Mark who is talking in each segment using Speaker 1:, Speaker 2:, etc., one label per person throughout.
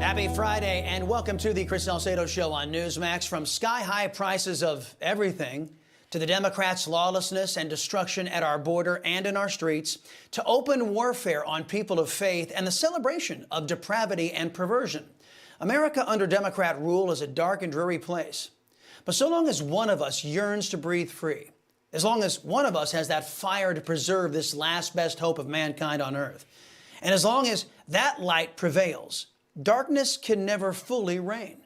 Speaker 1: Happy Friday and welcome to the Chris Salcedo Show on Newsmax. From sky-high prices of everything to the Democrats' lawlessness and destruction at our border and in our streets, to open warfare on people of faith and the celebration of depravity and perversion. America under Democrat rule is a dark and dreary place. But so long as one of us yearns to breathe free, as long as one of us has that fire to preserve this last best hope of mankind on earth, and as long as that light prevails, darkness can never fully reign.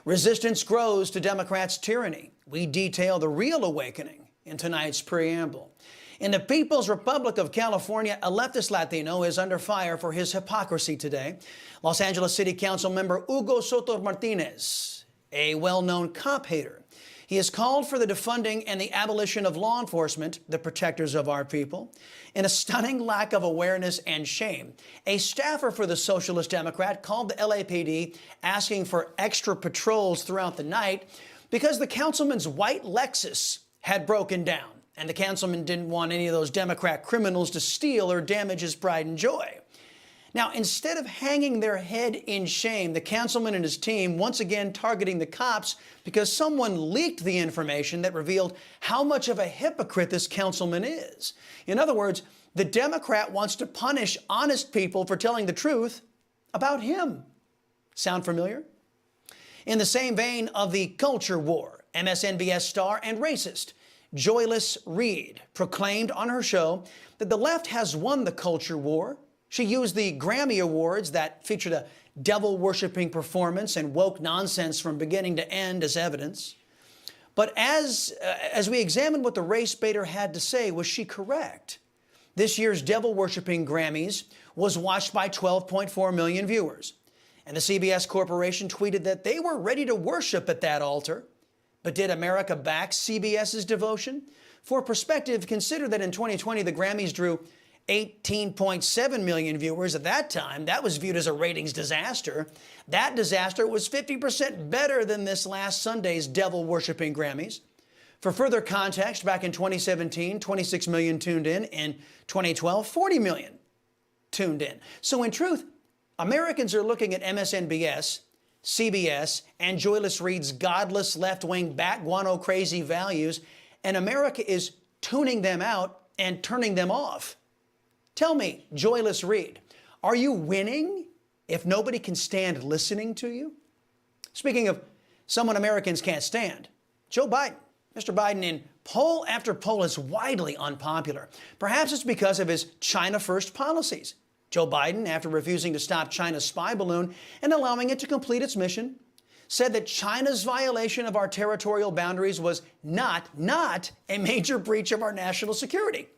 Speaker 1: Resistance grows to Democrats' tyranny. We detail the real awakening in tonight's Preamble. In the People's Republic of California, a leftist Latino is under fire for his hypocrisy today. Los Angeles City Council member Hugo Soto Martinez, a well-known cop hater. He has called for the defunding and the abolition of law enforcement, the protectors of our people. In a stunning lack of awareness and shame, a staffer for the Socialist Democrat called the LAPD asking for extra patrols throughout the night because the councilman's white Lexus had broken down, and the councilman didn't want any of those Democrat criminals to steal or damage his pride and joy. Now, instead of hanging their head in shame, the councilman and his team once again targeting the cops because someone leaked the information that revealed how much of a hypocrite this councilman is. In other words, the Democrat wants to punish honest people for telling the truth about him. Sound familiar? In the same vein of the culture war, MSNBS star and racist Joyless Reed proclaimed on her show that the left has won the culture war. She used the Grammy Awards that featured a devil-worshipping performance and woke nonsense from beginning to end as evidence. But as we examined what the race baiter had to say, was she correct? This year's devil-worshipping Grammys was watched by 12.4 million viewers. And the CBS Corporation tweeted that they were ready to worship at that altar. But did America back CBS's devotion? For perspective, consider that in 2020, the Grammys drew 18.7 million viewers. At that time, that was viewed as a ratings disaster. That disaster was 50% better than this last Sunday's devil-worshipping Grammys. For further context, back in 2017, 26 million tuned in. In 2012, 40 million tuned in. So in truth, Americans are looking at MSNBS, CBS, and Joyless Reed's godless left-wing bat-guano crazy values, and America is tuning them out and turning them off. Tell me, Joyless Reed, are you winning if nobody can stand listening to you? Speaking of someone Americans can't stand, Joe Biden. Mr. Biden, in poll after poll, is widely unpopular. Perhaps it's because of his China-first policies. Joe Biden, after refusing to stop China's spy balloon and allowing it to complete its mission, said that China's violation of our territorial boundaries was not a major breach of our national security.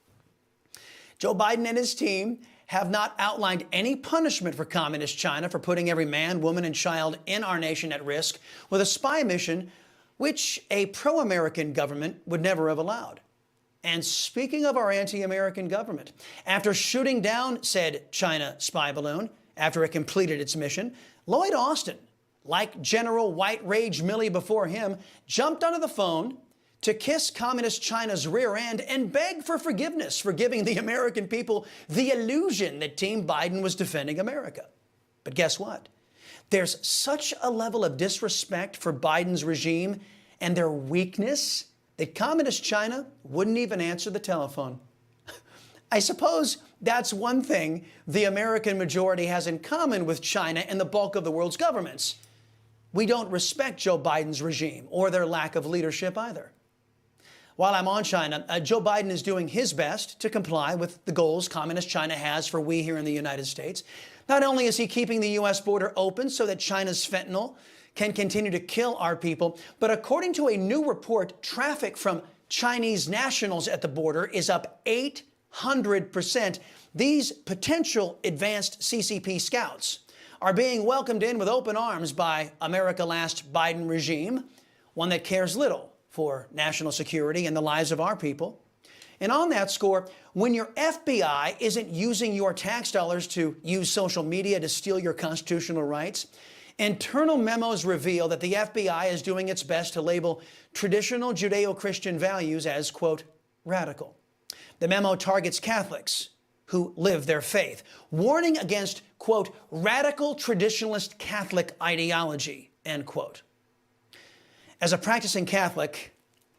Speaker 1: Joe Biden and his team have not outlined any punishment for Communist China for putting every man, woman, and child in our nation at risk with a spy mission which a pro-American government would never have allowed. And speaking of our anti-American government, after shooting down said China spy balloon after it completed its mission, Lloyd Austin, like General White Rage Milley before him, jumped onto the phone to kiss Communist China's rear end and beg for forgiveness for giving the American people the illusion that Team Biden was defending America. But guess what? There's such a level of disrespect for Biden's regime and their weakness that Communist China wouldn't even answer the telephone. I suppose that's one thing the American majority has in common with China and the bulk of the world's governments. We don't respect Joe Biden's regime or their lack of leadership either. While I'm on China, Joe Biden is doing his best to comply with the goals Communist China has for we here in the United States. Not only is he keeping the U.S. border open so that China's fentanyl can continue to kill our people, but according to a new report, traffic from Chinese nationals at the border is up 800%. These potential advanced CCP scouts are being welcomed in with open arms by America Last Biden regime, one that cares little for national security and the lives of our people. And on that score, when your FBI isn't using your tax dollars to use social media to steal your constitutional rights, internal memos reveal that the FBI is doing its best to label traditional Judeo-Christian values as, quote, radical. The memo targets Catholics, who live their faith, warning against, quote, radical traditionalist Catholic ideology, end quote. As a practicing Catholic,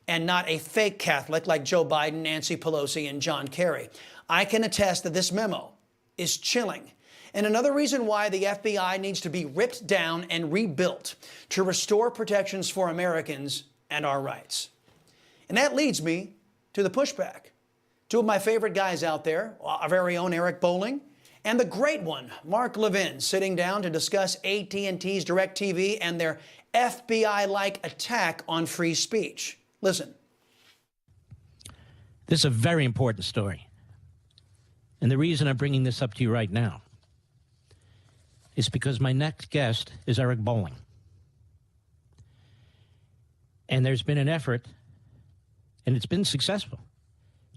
Speaker 1: and not a fake Catholic like Joe Biden, Nancy Pelosi, and John Kerry, I can attest that this memo is chilling. And another reason why the FBI needs to be ripped down and rebuilt to restore protections for Americans and our rights. And that leads me to the pushback. Two of my favorite guys out there, our very own Eric Bolling, and the great one, Mark Levin, sitting down to discuss AT&T's DirecTV and their FBI-like attack on free speech. Listen.
Speaker 2: This is a very important story. And the reason I'm bringing this up to you right now is because my next guest is Eric Bolling. And there's been an effort, and it's been successful,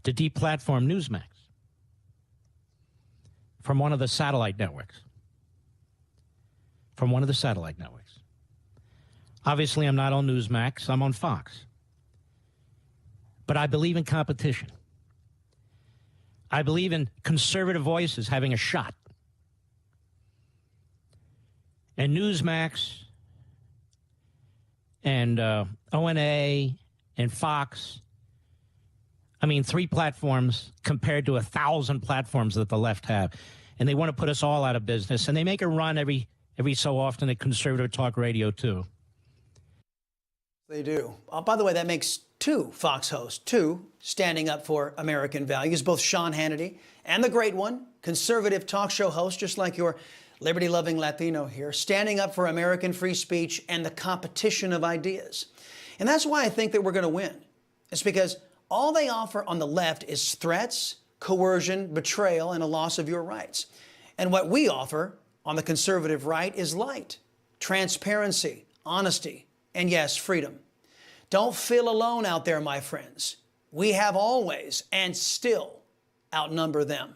Speaker 2: to deplatform Newsmax from one of the satellite networks. From one of the satellite networks. Obviously, I'm not on Newsmax, I'm on Fox. But I believe in competition. I believe in conservative voices having a shot. And Newsmax and ONA and Fox, I mean, 3 platforms compared to 1,000 platforms that the left have. And they want to put us all out of business. And they make a run every so often at conservative talk radio, too.
Speaker 1: They do. By the way, that makes 2 Fox hosts, 2 standing up for American values, both Sean Hannity and the great one, conservative talk show host, just like your liberty-loving Latino here, standing up for American free speech and the competition of ideas. And that's why I think that we're going to win. It's because all they offer on the left is threats, coercion, betrayal, and a loss of your rights. And what we offer on the conservative right is light, transparency, honesty, and yes, freedom. Don't feel alone out there, my friends. We have always and still outnumber them.